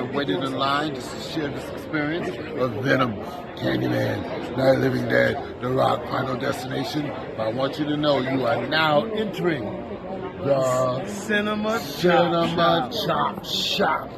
have waited in line just to share this experience of Venom, Candyman, Night of the Living Dead, The Rock, Final Destination. But I want you to know you are now entering the Cinema Chop Shop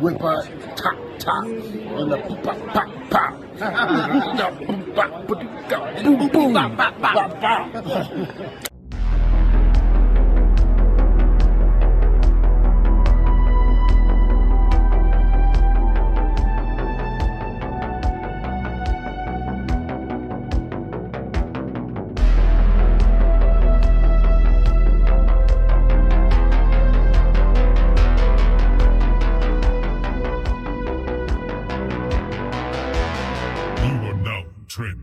with a top and the pop. Boom, boom, pop.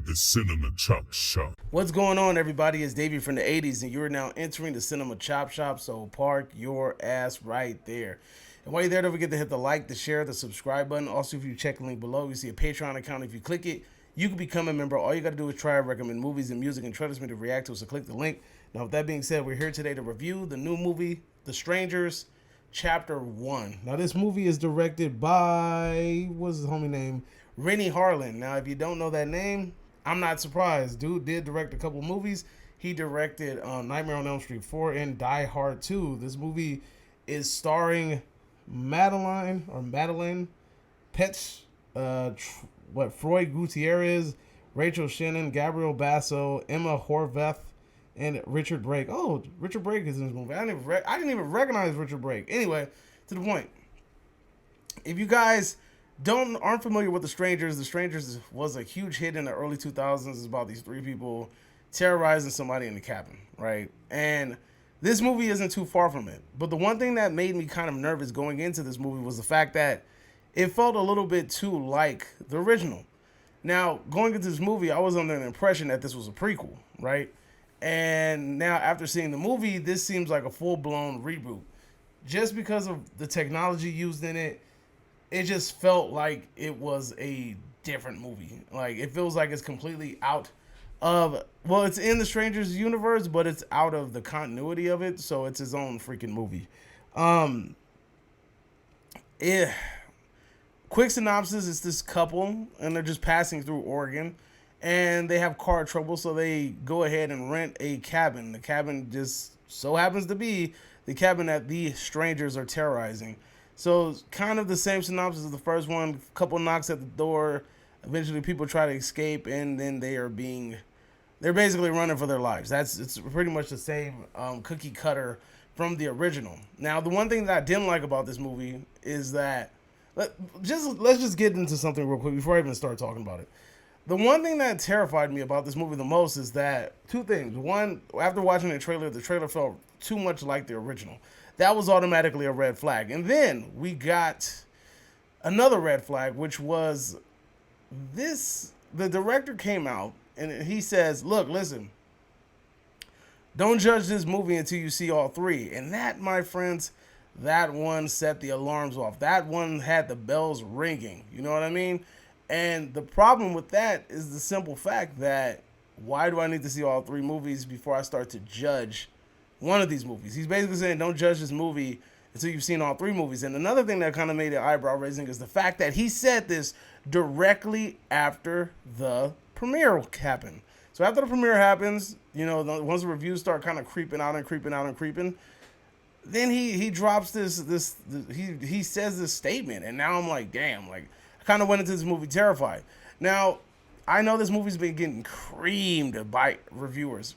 The Cinema Chop Shop. What's going on, everybody? It's Davey from the 80s, and you're now entering the Cinema Chop Shop, so park your ass right there. And while you're there, don't forget to hit the like, the share, the subscribe button. Also, if you check the link below, you see a Patreon account. If you click it, you can become a member. All you got to do is try and recommend movies and music and trust me to react to it, so click the link. Now, with that being said, we're here today to review the new movie, The Strangers, Chapter 1. Now, this movie is directed by, what's his homie name? Rennie Harlan. Now, if you don't know that name, I'm not surprised. Dude did direct a couple movies. He directed Nightmare on Elm Street 4 and Die Hard 2. This movie is starring Madeline Petsch, Froy Gutierrez, Rachel Shannon, Gabriel Basso, Emma Horvath, and Richard Brake. Oh, Richard Brake is in this movie. I didn't even recognize Richard Brake. Anyway, to the point. If you guys aren't familiar with The Strangers was a huge hit in the early 2000s. It's about these three people terrorizing somebody in the cabin, right? And this movie isn't too far from it. But the one thing that made me kind of nervous going into this movie was the fact that it felt a little bit too like the original. Now, going into this movie, I was under the impression that this was a prequel, right? And now after seeing the movie, this seems like a full-blown reboot. Just because of the technology used in it, it just felt like it was a different movie. Like, it feels like it's completely out of, well, it's in the Strangers universe, but it's out of the continuity of it, so it's his own freaking movie. Quick synopsis, it's this couple, and they're just passing through Oregon, and they have car trouble, so they go ahead and rent a cabin. The cabin just so happens to be the cabin that the strangers are terrorizing. So it's kind of the same synopsis as the first one. Couple knocks at the door. Eventually people try to escape, and then they're basically running for their lives. It's pretty much the same cookie cutter from the original. Now, the one thing that I didn't like about this movie is that let's just get into something real quick before I even start talking about it. The one thing that terrified me about this movie the most is that two things. One, after watching the trailer felt too much like the original. That was automatically a red flag. And then we got another red flag, which was this. The director came out and he says, look, listen, don't judge this movie until you see all three. And that, my friends, that one set the alarms off. That one had the bells ringing. You know what I mean? And the problem with that is the simple fact that why do I need to see all three movies before I start to judge one of these movies? He's basically saying don't judge this movie until you've seen all three movies. And another thing that kind of made it eyebrow raising is the fact that he said this directly after the premiere happened. So after the premiere happens, you know, once the reviews start kind of creeping out, then he drops he says this statement, and now I'm like, damn, like I kind of went into this movie terrified. Now, I know this movie's been getting creamed by reviewers.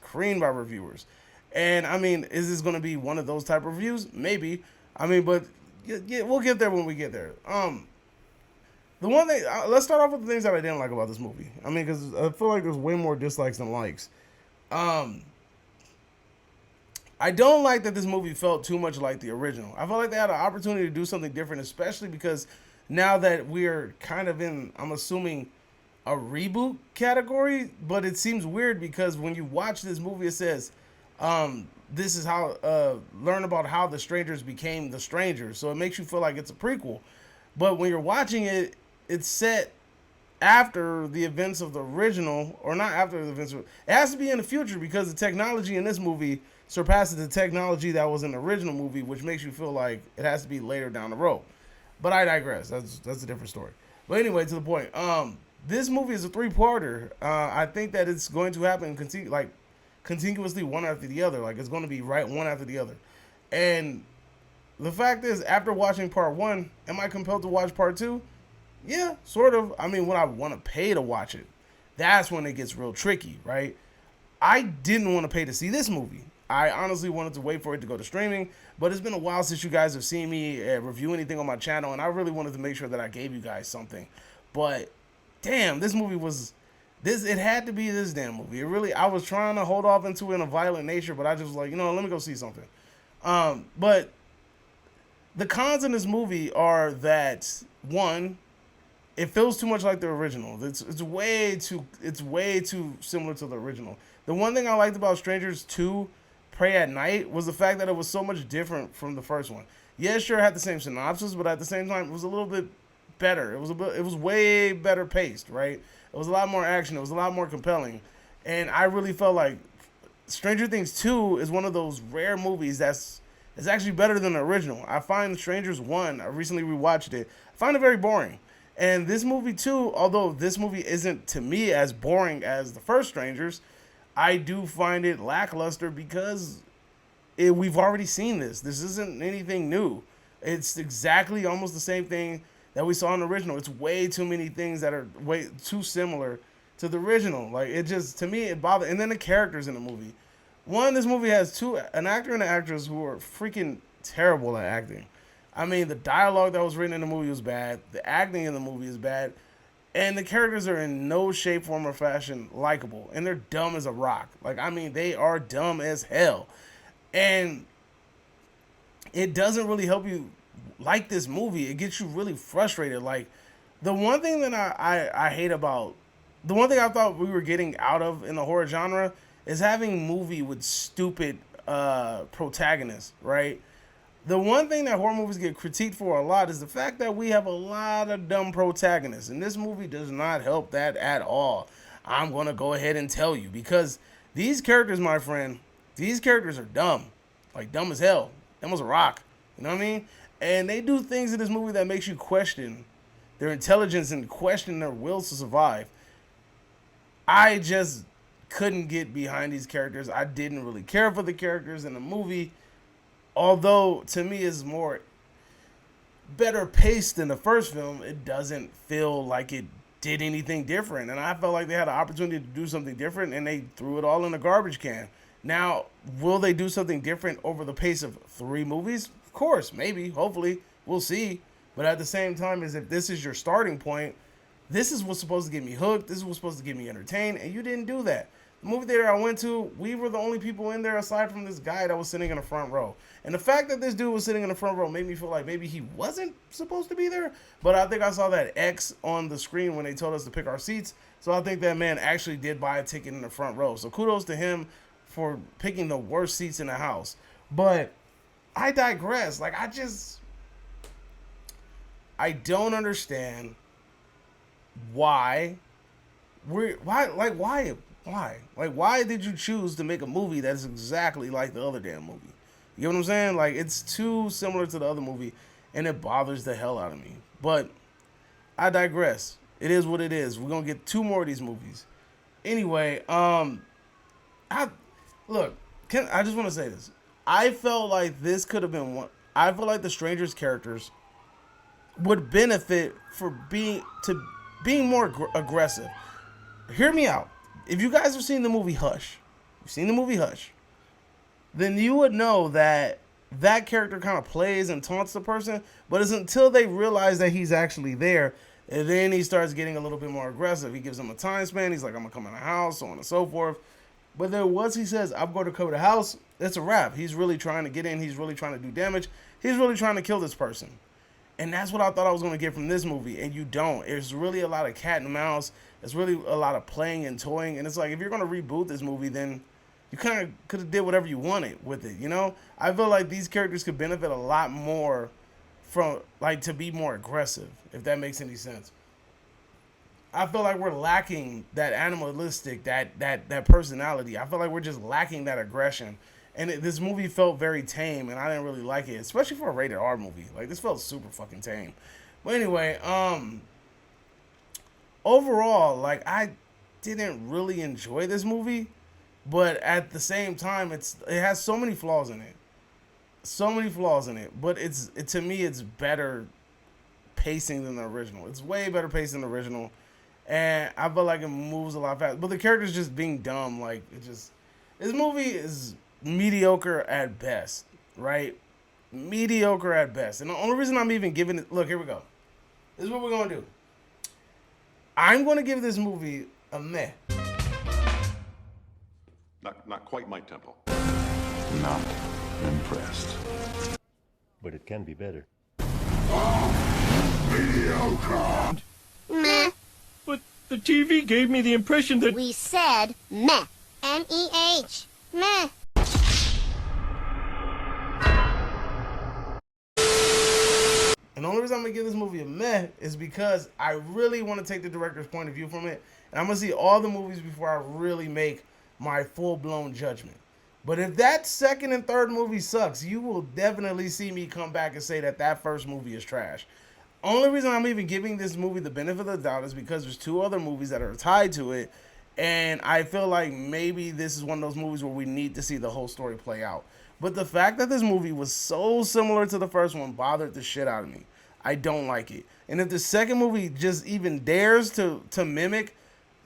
And, I mean, is this going to be one of those type of reviews? Maybe. I mean, but yeah, we'll get there when we get there. The one thing, let's start off with the things that I didn't like about this movie. I mean, because I feel like there's way more dislikes than likes. I don't like that this movie felt too much like the original. I felt like they had an opportunity to do something different, especially because now that we're kind of in, I'm assuming, a reboot category. But it seems weird because when you watch this movie, it says, this is how, learn about how the strangers became the strangers. So it makes you feel like it's a prequel. But when you're watching it, it's set after the events of the original, or not after the events. It has to be in the future because the technology in this movie surpasses the technology that was in the original movie, which makes you feel like it has to be later down the road. But I digress. That's a different story. But anyway, to the point. This movie is a three-parter. I think that it's going to happen continuously one after the other. Like it's going to be right one after the other. And the fact is, after watching part one, am I compelled to watch part two? Yeah, sort of. I mean, when I want to pay to watch it, that's when it gets real tricky, right? I didn't want to pay to see this movie. I honestly wanted to wait for it to go to streaming, but it's been a while since you guys have seen me review anything on my channel, and I really wanted to make sure that I gave you guys something. But damn, this movie was this. It had to be this damn movie. It really. I was trying to hold off into it in a violent nature, but I just was like, let me go see something. But the cons in this movie are that one, it feels too much like the original. It's way too similar to the original. The one thing I liked about Strangers 2 Prey at Night was the fact that it was so much different from the first one. Yeah, sure, it had the same synopsis, but at the same time, it was a little bit better. It was way better paced, right? It was a lot more action. It was a lot more compelling, and I really felt like Stranger Things 2 is one of those rare movies that's actually better than the original. I find Strangers 1, I recently rewatched it, I find it very boring. And this movie too, although this movie isn't to me as boring as the first Strangers, I do find it lackluster because we've already seen this. This isn't anything new. It's exactly almost the same thing that we saw in the original. It's way too many things that are way too similar to the original. Like it just, to me, it bothered. And then the characters in the movie. One, this movie has an actor and an actress who are freaking terrible at acting. I mean, the dialogue that was written in the movie was bad. The acting in the movie is bad. And the characters are in no shape, form, or fashion likable. And they're dumb as a rock. Like, I mean, they are dumb as hell. And it doesn't really help you like this movie. It gets you really frustrated. Like, the one thing that I hate about... The one thing I thought we were getting out of in the horror genre is having a movie with stupid protagonists, right? The one thing that horror movies get critiqued for a lot is the fact that we have a lot of dumb protagonists. And this movie does not help that at all. I'm going to go ahead and tell you. Because these characters, my friend, these characters are dumb. Like, dumb as hell. Dumb as a rock. You know what I mean? And they do things in this movie that makes you question their intelligence and question their wills to survive. I just couldn't get behind these characters. I didn't really care for the characters in the movie. Although, to me, it's more better paced than the first film, it doesn't feel like it did anything different. And I felt like they had an opportunity to do something different, and they threw it all in a garbage can. Now, will they do something different over the pace of 3 movies? Of course, maybe, hopefully, we'll see. But at the same time, as if this is your starting point, this is what's supposed to get me hooked, this is what's supposed to get me entertained, and you didn't do that. The movie theater I went to, we were the only people in there aside from this guy that was sitting in the front row. And the fact that this dude was sitting in the front row made me feel like maybe he wasn't supposed to be there. But I think I saw that X on the screen when they told us to pick our seats. So I think that man actually did buy a ticket in the front row. So kudos to him for picking the worst seats in the house. But I digress. Like, I don't understand why did you choose to make a movie that is exactly like the other damn movie? You know what I'm saying? Like, it's too similar to the other movie, and it bothers the hell out of me. But I digress. It is what it is. We're gonna get 2 more of these movies. Anyway, I just want to say this. I felt like this could have been one. I feel like the Strangers characters would benefit for being more aggressive. Hear me out. If you guys have seen the movie Hush, then you would know that that character kind of plays and taunts the person, but it's until they realize that he's actually there, and then he starts getting a little bit more aggressive. He gives them a time span. He's like, I'm going to come in the house, so on and so forth. But then once he says, I'm going to cover the house, it's a wrap. He's really trying to get in. He's really trying to do damage. He's really trying to kill this person. And that's what I thought I was going to get from this movie, and you don't. It's really a lot of cat and mouse. It's really a lot of playing and toying. And it's like, if you're going to reboot this movie, then you kind of could have did whatever you wanted with it, you know? I feel like these characters could benefit a lot more from, like, to be more aggressive, if that makes any sense. I feel like we're lacking that animalistic, that personality. I feel like we're just lacking that aggression. And this movie felt very tame, and I didn't really like it, especially for a rated R movie. Like, this felt super fucking tame. But anyway, overall, like, I didn't really enjoy this movie, but at the same time, it has so many flaws in it. So many flaws in it, but to me, it's better pacing than the original. It's way better pacing than the original, and I feel like it moves a lot faster. But the characters just being dumb, like, this movie is mediocre at best, right? Mediocre at best. And the only reason I'm even giving it, look, here we go. This is what we're gonna do. I'm gonna give this movie a meh. Not quite my tempo. Not impressed. But it can be better. Mediocre. Meh. But the TV gave me the impression that... We said meh. M-E-H. Meh. And the only reason I'm gonna give this movie a meh is because I really want to take the director's point of view from it, and I'm gonna see all the movies before I really make my full-blown judgment. But if that second and third movie sucks, you will definitely see me come back and say that first movie is trash. Only reason I'm even giving this movie the benefit of the doubt is because there's two other movies that are tied to it, and I feel like maybe this is one of those movies where we need to see the whole story play out. But the fact that this movie was so similar to the first one bothered the shit out of me. I don't like it. And if the second movie just even dares to mimic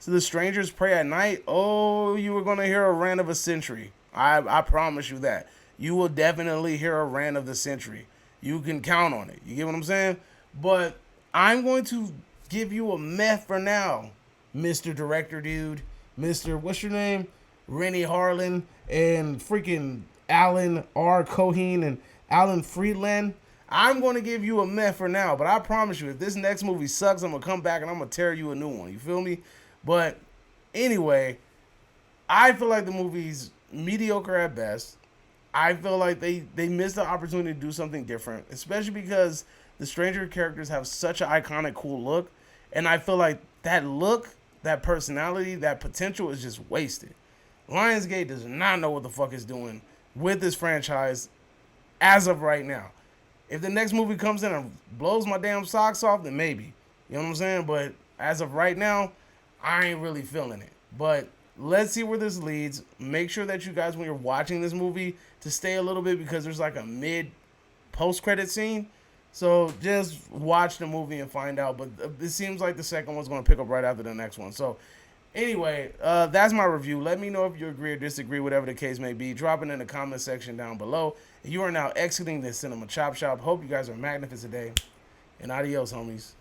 The Strangers Pray at Night, oh, you were going to hear a rant of a century. I promise you that. You will definitely hear a rant of the century. You can count on it. You get what I'm saying? But I'm going to give you a meh for now, Mr. Director Dude. Mr. What's your name? Rennie Harlan and freaking Alan R. Cohen and Alan Friedland. I'm going to give you a meh for now, but I promise you, if this next movie sucks, I'm going to come back and I'm going to tear you a new one. You feel me? But anyway, I feel like the movie's mediocre at best. I feel like they missed the opportunity to do something different, especially because the Stranger characters have such an iconic, cool look. And I feel like that look, that personality, that potential is just wasted. Lionsgate does not know what the fuck it's doing with this franchise as of right now. If the next movie comes in and blows my damn socks off, then maybe. You know what I'm saying? But as of right now, I ain't really feeling it. But let's see where this leads. Make sure that you guys, when you're watching this movie, to stay a little bit because there's like a mid-post-credit scene. So just watch the movie and find out. But it seems like the second one's going to pick up right after the next one. So anyway, that's my review. Let me know if you agree or disagree, whatever the case may be. Drop it in the comment section down below. You are now exiting the Cinema Chop Shop. Hope you guys are magnificent today. And adios, homies.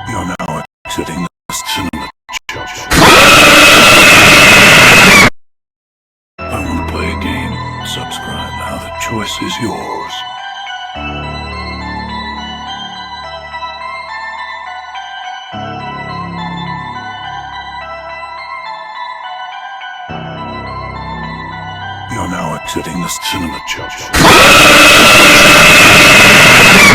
You're now exiting the cinema chop shop. I want to play a game. Subscribe now. The choice is yours. You're now exiting the cinema chop shop.